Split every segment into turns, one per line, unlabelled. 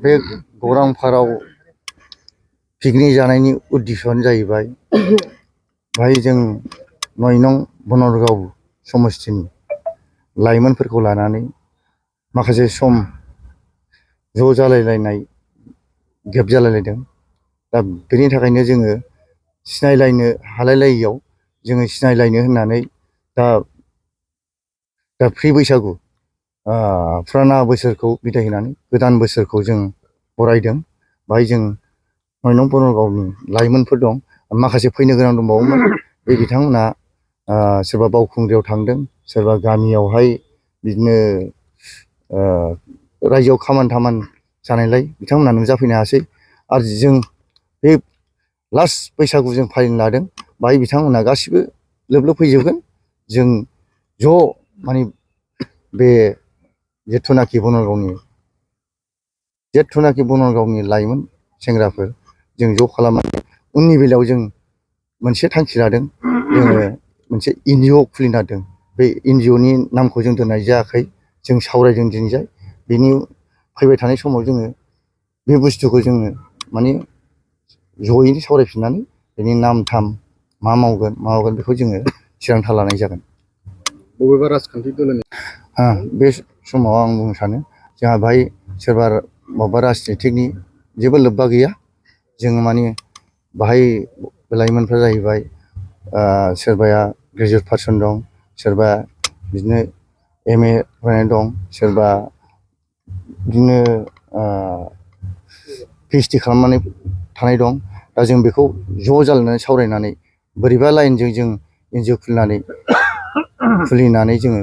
बे गौरां पार्कआव पिकनिक जानायनि उद्देश्यआनो जाहैबाय भाई जों 9 नं बनरगाव समस्थिनि लाइमोनफोरखौ लानानै माखासे सम ज' जालायलायनाय गेप जालायलायदों। दा बेनि थाखायनो जोङो सिनायलायनो हालायलायियाव जोङो सिनायलायनो होननानै दा फ्रि बैसागु फुराना बोसोरखौ बिदाय होनानै गोदान बोसोरखौ जों बरायदों। बाहाय जों 9 नं बनरगावनि लाइमोनफोर दं, माखासे फैनो गोनां दंबावोमोन। बे बिथांमोना सोरबा बावखुंग्रियाव थांदों, सोरबा गामियावहाय बिदिनो रायजोआव खामानि जानायलाय बिथांमोना नुजाफैनो हायासै। आरो जों बे लास्ट बैसागु जों फालिनो लादों, बाहाय बिथांमोना गासिबो लोब लोब फैजोबगोन। जों ज' माने बे जेथुनाखि बनरगावनि लाइमोन सेंग्राफोर जों ज' खालामनानै उननि बेलायाव जों मोनसे थांखि लादों। जोङो मोनसे NGO खुलिनो नागिरदों। बे NGOनि नामखौ जों दोननाय जायाखै, जों सावरायदों दिनैजाय। बेनि फैबाय थानाय समाव जोङो बे बुस्थुखौ जोङो माने जयैनो सावरायफिननानै बेनि नाम थाम मा मावगोन बेखौ जोङो थिरांथा लानाय जागोन।
बबेबा राजखान्थि दोलोनि
बे समाव आं बुंनो सानो जोंहा बाहाय सोरबा माबा राजनितिकनि जेबो लोब्बा गैया। जोङो माने बाहाय लाइमोनफ्रा जाहैबाय सोरबाया ग्रेजुवेट पारसन दं, सोरबा बिदिनो MA फरायनाय दं, सोरबा बिदिनो PhD खालामनानै थानाय दं। दा जों बेखौ ज' जालायनानै सावरायनानै बोरैबा लाइनजों जों NGO खुलिनानै जोङो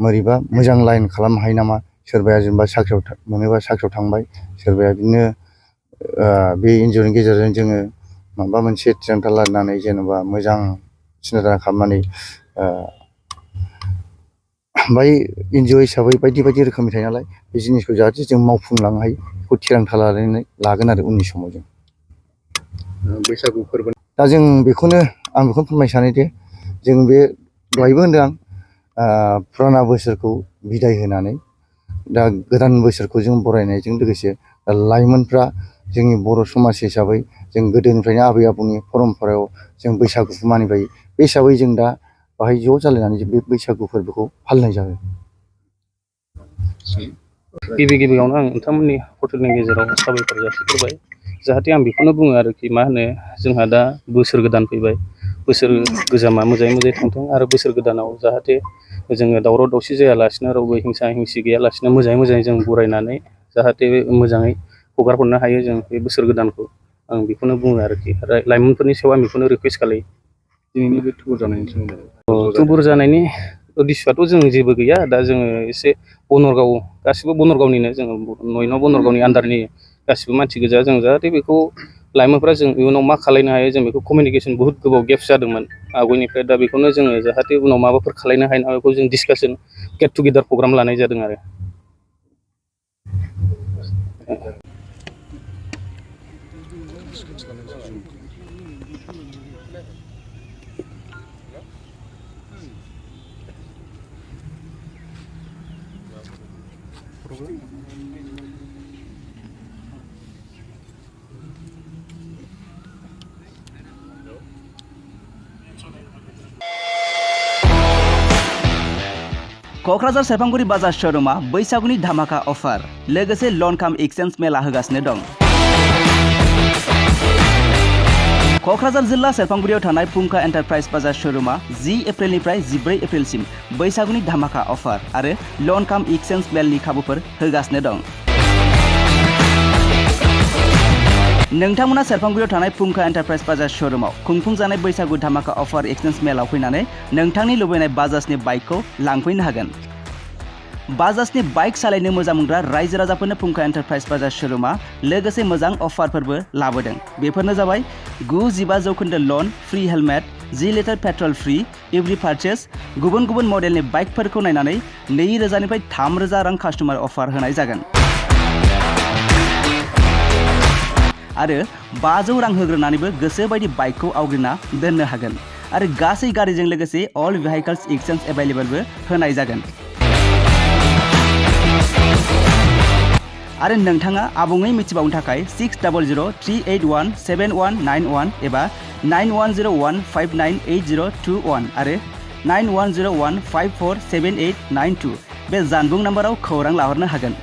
बोरैबा मोजां लाइन खालामनो हायो नामा। सोरबाया जेनेबा साख्रियाव मोनोबा साख्रियाव थांबाय, सोरबाया बिदिनो बे NGOनि गेजेरजों जोङो माबा मोनसे थिरांथा लानानै जेनेबा मोजां सिन्था खालामनानै ओमफ्राय NGO हिसाबै बायदि बायदि रोखोमनि थायो नालाय, बे जिनिसखौ जाहाथे जों मावफुंलांनो हायो बेखौ थिरांथा लानानै लागोन आरो उननि समाव जों
बैसागु फोरबो।
दा जों आं बेखौनो फोरमायनो सानोदि जों बे दहायबो होनदों आं फुराना बोसोरखौ बिदाय होनानै दा गोदान बोसोरखौ जों बरायनायजों लोगोसे लाइमोनफ्रा जोंनि बर' समाज हिसाबै जों गोदोनिफ्रायनो आबै आबौनि परम्परायाव जों बैसागुखौ मानिबाय। बे हिसाबै जों दा बाहाय ज' जालायनानै जों बे बैसागु फोरबोखौ फालिनाय जागोन।
गिबियावनो आं नोंथांमोननि हटेलनि गेजेराव साबायखर जासिग्रोबाय। जाहाथे आं बेखौनो बुङो आरोखि, मा होनो, जोंहा दा बोसोर गोदान फैबाय, बोसोर गोजामा मोजाङै थांथों आरो बोसोर गोदानाव जाहाथे जोङो दावराव दावसि जायालासिनो, रावबो हिंसा हिंसि गैयालासिनो मोजाङै जों बरायनानै जाहाथे मोजाङै हगार हरनो हायो जों बे बोसोर गोदानखौ। आं बेखौनो बुङो आरोखि। लाइमोनफोरनि सायाव आं बेखौनो रिकुवेस्ट खालायो।
दिनैनि बे थुबुर जानायनि सोमोन्दै
थुबुर जानायनि उद्देশ্যआथ' जों जेबो गैया। दा जोङो एसे बनरगाव, गासिबो बनरगावनिनो, जोङो 9 नं बनरगावनि आन्दारनि गासिबो मानसि गोजा। जों जाहाथे बेखौ लाइमोनफ्रा जों इयुनाव मा खालायनो हायो, जों बेखौ कमिउनिकेसन बहुद गोबाव गेप्स जादोंमोन आवगायनिफ्राय। दा बेखौनो जोङो जाहाथे उनाव माबाफोर खालायनो हायो नामा बेखौ जों डिसकासन गेट टुगेदार प्रग्राम लानाय जादों आरो।
क'क्राझार सेरफांगुरि बाजार श'रुमा बैसागुनि धामाका अफार लोगोसे लन काम एक्सचेन्ज मेला होगासिनो दं। क'क्राझार जिल्ला सेरफांगुरियाव थानाय फुंखा एन्टारप्राइज बाजार श'रुमा 10 एप्रिलनिफ्राय 14 एप्रिलसिम बैसागुनि धामाका अफार आरो लन काम एक्सचेन्ज मेलनि खाबुफोर होगासिनो दं। नोंथांमोना सेरफांगुरियाव थानाय फुंखा एन्टारप्राइज बाजार श'रुमाव खुंफुंजानाय बैसागु धामाका अफार एक्सचेन्ज मेलाव फैनानै नोंथांनि लुबैनाय बाजाजनि बाइकखौ लांफैनो हागोन। बाजाजनि बाइक सालायनो मोजां मोनग्रा रायजो राजाफोरनो फुंखा एन्टारप्राइज बाजार श'रुमा लोगोसे मोजां अफारफोरबो लाबोदों। बेफोरनो जाबाय 9-15% लन, free helmet, 10 litre petrol free, every purchase, गुबुन गुबुन मडेलनि बाइकफोरखौ नायनानै 2,000 निफ्राय 3,000 रां कास्टमार अफार होनाय जागोन। आरो 500 रां होग्रोनानैबो गोसो बायदि बाइकखौ आवग्रिना दोननो हागोन। आरो गासै गारिजों लोगोसे अल भेहिकल्स एक्सचेन्ज एभेलेबलबो होनाय जागोन। आरो नोंथाङा आबुङै मिथिबावनो थाखाय 6003817191 एबा 9101598021 आरो 9101547892 बे जानबुं नाम्बाराव खौरां लाहरनो हागोन।